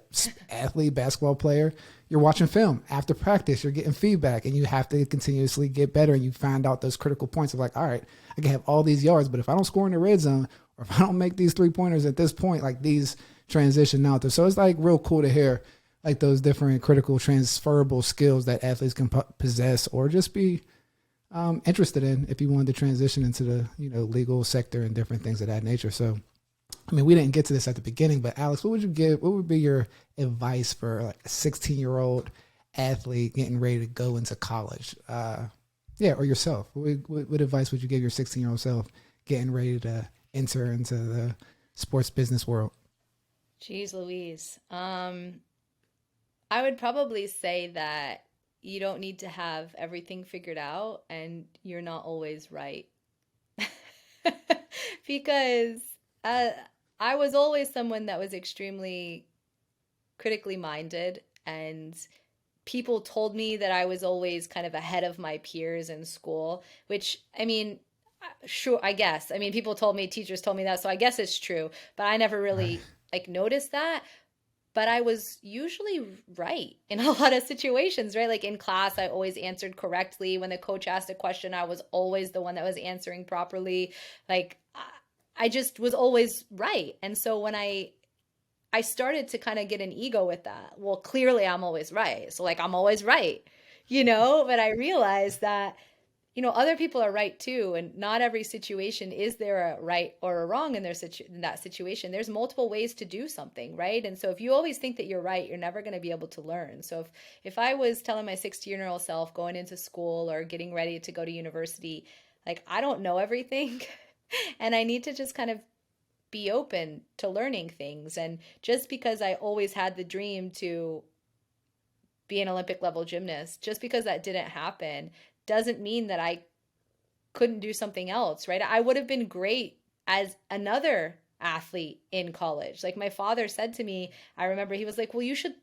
Speaker 1: athlete, basketball player, you're watching film after practice, you're getting feedback, and you have to continuously get better. And you find out those critical points of like, all right, I can have all these yards, but if I don't score in the red zone, or if I don't make these 3-pointers at this point, like these transition out there. So it's like real cool to hear like those different critical transferable skills that athletes can possess or just be interested in if you wanted to transition into the legal sector and different things of that nature. So I mean, we didn't get to this at the beginning, but Alex, what would be your advice for like a 16-year-old athlete getting ready to go into college? Or yourself. What advice would you give your 16-year-old self getting ready to enter into the sports business world?
Speaker 2: Jeez Louise. I would probably say that you don't need to have everything figured out and you're not always right. Because uh, I was always someone that was extremely critically minded, and people told me that I was always kind of ahead of my peers in school, which, I mean, Sure, I guess. I mean, teachers told me that, so I guess it's true, but I never
Speaker 1: Right.
Speaker 2: really like noticed that. But I was usually right in a lot of situations, right? Like in class, I always answered correctly. When the coach asked a question, I was always the one that was answering properly. Like I just was always right. And so when I started to kind of get an ego with that. Well, clearly I'm always right. So like I'm always right, but I realized that other people are right too, and not every situation is there a right or a wrong in in that situation. There's multiple ways to do something, right? And so if you always think that you're right, you're never going to be able to learn. So if I was telling my 16-year-old self going into school or getting ready to go to university, like I don't know everything, and I need to just kind of be open to learning things. And just because I always had the dream to be an Olympic level gymnast, just because that didn't happen doesn't mean that I couldn't do something else, right? I would have been great as another athlete in college. Like my father said to me, I remember he was like, "Well, you should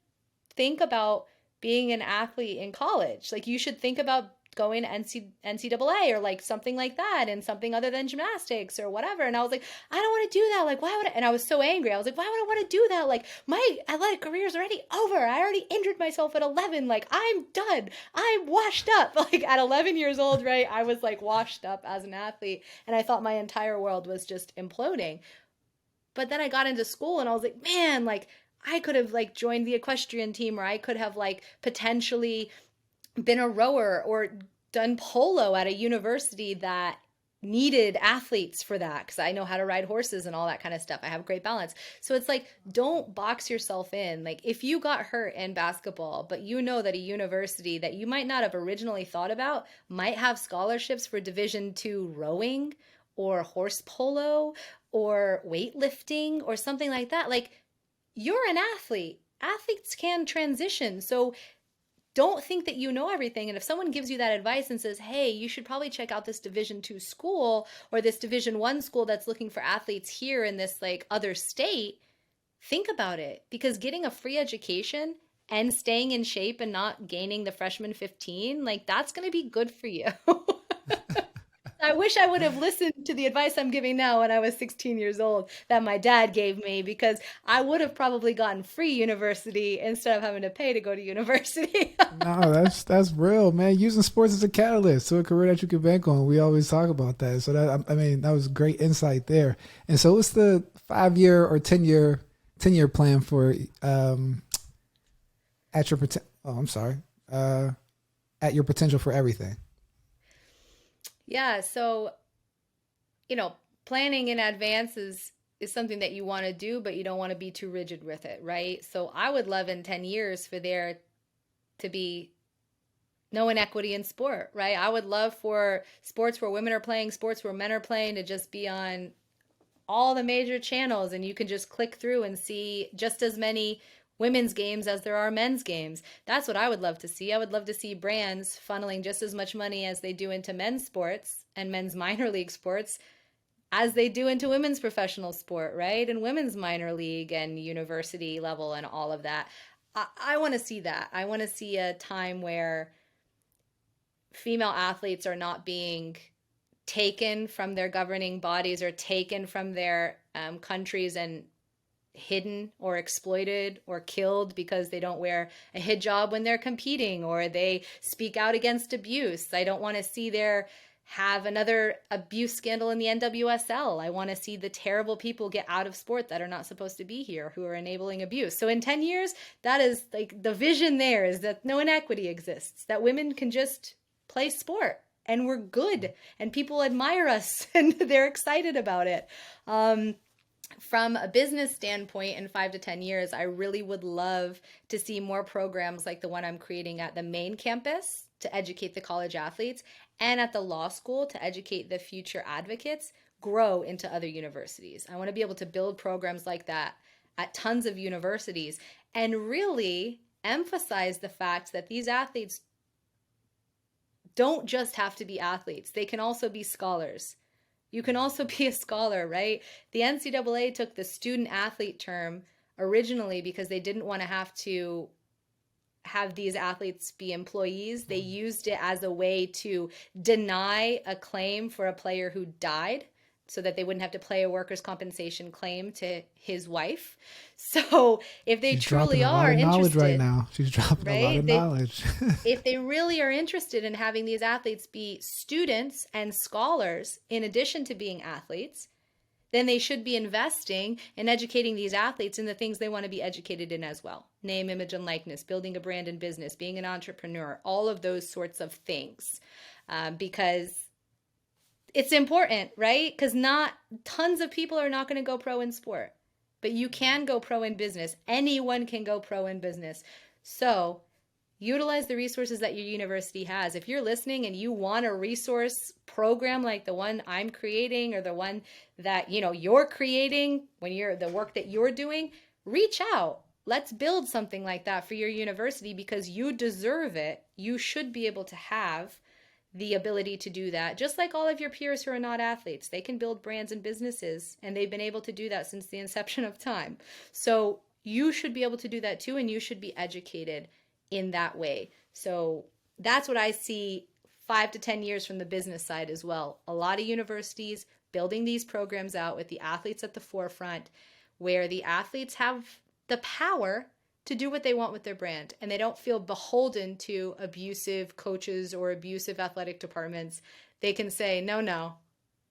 Speaker 2: think about being an athlete in college. Like you should think about going to NCAA or like something like that and something other than gymnastics or whatever." And I was like, "I don't want to do that. Like, why would I?" And I was so angry. I was like, "Why would I want to do that? Like, my athletic career is already over. I already injured myself at 11. Like, I'm done. I'm washed up." Like at 11 years old, right? I was like washed up as an athlete. And I thought my entire world was just imploding. But then I got into school and I was like, man, like I could have like joined the equestrian team, or I could have like potentially been a rower or done polo at a university that needed athletes for that, because I know how to ride horses and all that kind of stuff. I have great balance. So it's like, don't box yourself in. Like if you got hurt in basketball, but you know that a university that you might not have originally thought about might have scholarships for Division II rowing or horse polo or weightlifting or something like that. Like you're an athlete. Athletes can transition. So don't think that you know everything. And if someone gives you that advice and says, "Hey, you should probably check out this Division II school or this Division I school that's looking for athletes here in this like other state," think about it, because getting a free education and staying in shape and not gaining the freshman 15, like that's going to be good for you. I wish I would have listened to the advice I'm giving now when I was 16 years old that my dad gave me, because I would have probably gotten free university instead of having to pay to go to university.
Speaker 1: No, that's real, man. Using sports as a catalyst to a career that you can bank on. We always talk about that. So that I mean, that was great insight there. And so, what's the 5 year or 10 year plan for at your oh, I'm sorry, at your potential for everything?
Speaker 2: Yeah, so planning in advance is something that you want to do, but you don't want to be too rigid with it, right? So I would love in 10 years for there to be no inequity in sport, right? I would love for sports where women are playing, sports where men are playing, to just be on all the major channels, and you can just click through and see just as many women's games as there are men's games. That's what I would love to see. I would love to see brands funneling just as much money as they do into men's sports and men's minor league sports as they do into women's professional sport, right? And women's minor league and university level and all of that. I want to see that. I want to see a time where female athletes are not being taken from their governing bodies or taken from their countries and hidden or exploited or killed because they don't wear a hijab when they're competing or they speak out against abuse. I don't want to see there have another abuse scandal in the NWSL. I want to see the terrible people get out of sport that are not supposed to be here, who are enabling abuse. So in 10 years, that is like the vision there, is that no inequity exists, that women can just play sport and we're good and people admire us and they're excited about it. From a business standpoint, in 5 to 10 years, I really would love to see more programs like the one I'm creating at the main campus to educate the college athletes, and at the law school to educate the future advocates, grow into other universities. I want to be able to build programs like that at tons of universities and really emphasize the fact that these athletes don't just have to be athletes. They can also be scholars. You can also be a scholar, right? The NCAA took the student athlete term originally because they didn't want to have to have these athletes be employees. They used it as a way to deny a claim for a player who died so that they wouldn't have to pay a workers' compensation claim to his wife. So if they
Speaker 1: She's
Speaker 2: truly
Speaker 1: dropping a lot
Speaker 2: are
Speaker 1: of knowledge right
Speaker 2: interested,
Speaker 1: now. She's dropping a lot
Speaker 2: right?
Speaker 1: of knowledge.
Speaker 2: If they really are interested in having these athletes be students and scholars in addition to being athletes, then they should be investing in educating these athletes in the things they want to be educated in as well. Name, image, and likeness, building a brand and business, being an entrepreneur, all of those sorts of things. Because it's important, right? Because not tons of people are not going to go pro in sport, but you can go pro in business. Anyone can go pro in business. So utilize the resources that your university has. If you're listening and you want a resource program like the one I'm creating or the one that, you're creating when you're the work that you're doing, reach out. Let's build something like that for your university because you deserve it. You should be able to have the ability to do that. Just like all of your peers who are not athletes, they can build brands and businesses, and they've been able to do that since the inception of time. So you should be able to do that too, and you should be educated in that way. So that's what I see 5 to 10 years from the business side as well. A lot of universities building these programs out with the athletes at the forefront, where the athletes have the power to do what they want with their brand, and they don't feel beholden to abusive coaches or abusive athletic departments. They can say, no,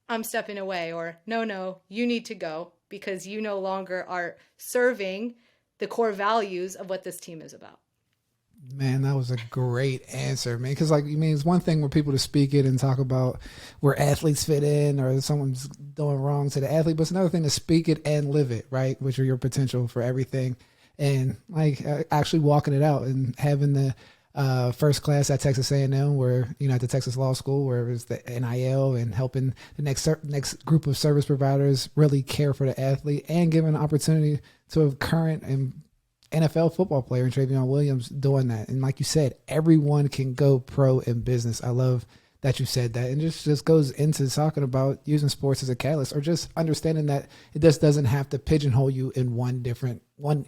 Speaker 2: I'm stepping away, or no, you need to go because you no longer are serving the core values of what this team is about.
Speaker 1: Man, that was a great answer, man. Because, it's one thing for people to speak it and talk about where athletes fit in or someone's doing wrong to the athlete, but it's another thing to speak it and live it, right? Which are your potential for everything. And actually walking it out and having the first class at Texas A&M, where at the Texas Law School, where it was the NIL and helping the next group of service providers really care for the athlete and giving an opportunity to a current and NFL football player in Trayveon Williams doing that. And like you said, everyone can go pro in business. I love that you said that. And just goes into talking about using sports as a catalyst, or just understanding that it just doesn't have to pigeonhole you in one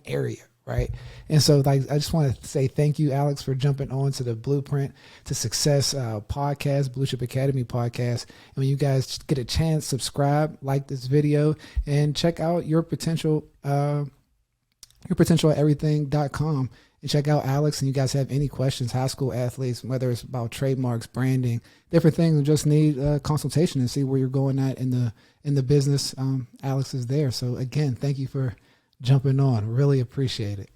Speaker 1: area, right? And so I just want to say thank you, Alex, for jumping on to the Blueprint to Success podcast, Blue Chip Academy podcast. And when you guys get a chance, subscribe, like this video, and check out your potential at everything.com, and check out Alex. And you guys have any questions, high school athletes, whether it's about trademarks, branding, different things, and just need a consultation and see where you're going at in the business. Alex is there. So again, thank you for jumping on. Really appreciate it.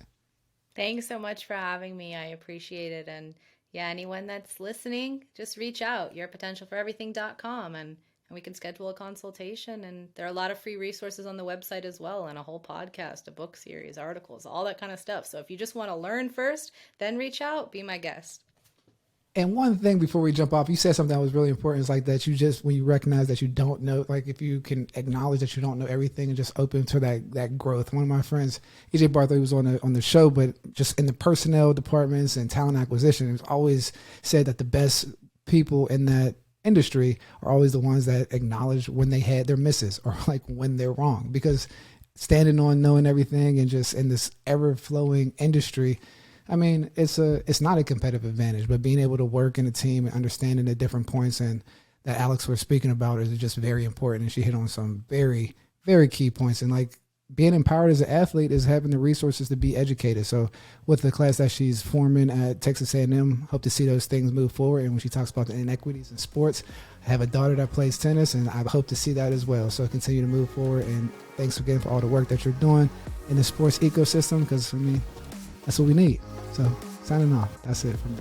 Speaker 2: Thanks so much for having me. I appreciate it. And yeah, anyone that's listening, just reach out, yourpotentialforeverything.com, and we can schedule a consultation. And there are a lot of free resources on the website as well, and a whole podcast, a book series, articles, all that kind of stuff. So if you just want to learn first, then reach out, be my guest.
Speaker 1: And one thing before we jump off, you said something that was really important. Is that when you recognize that you don't know, if you can acknowledge that you don't know everything and just open to that growth. One of my friends, EJ Bartley, was on the show, but just in the personnel departments and talent acquisition, it's always said that the best people in that industry are always the ones that acknowledge when they had their misses, or when they're wrong, because standing on knowing everything and just in this ever flowing industry, it's not a competitive advantage, but being able to work in a team and understanding the different points and that Alex was speaking about is just very important. And she hit on some very, very key points. And being empowered as an athlete is having the resources to be educated. So with the class that she's forming at Texas A&M, hope to see those things move forward. And when she talks about the inequities in sports, I have a daughter that plays tennis, and I hope to see that as well. So continue to move forward. And thanks again for all the work that you're doing in the sports ecosystem, because that's what we need. So signing off. That's it for me.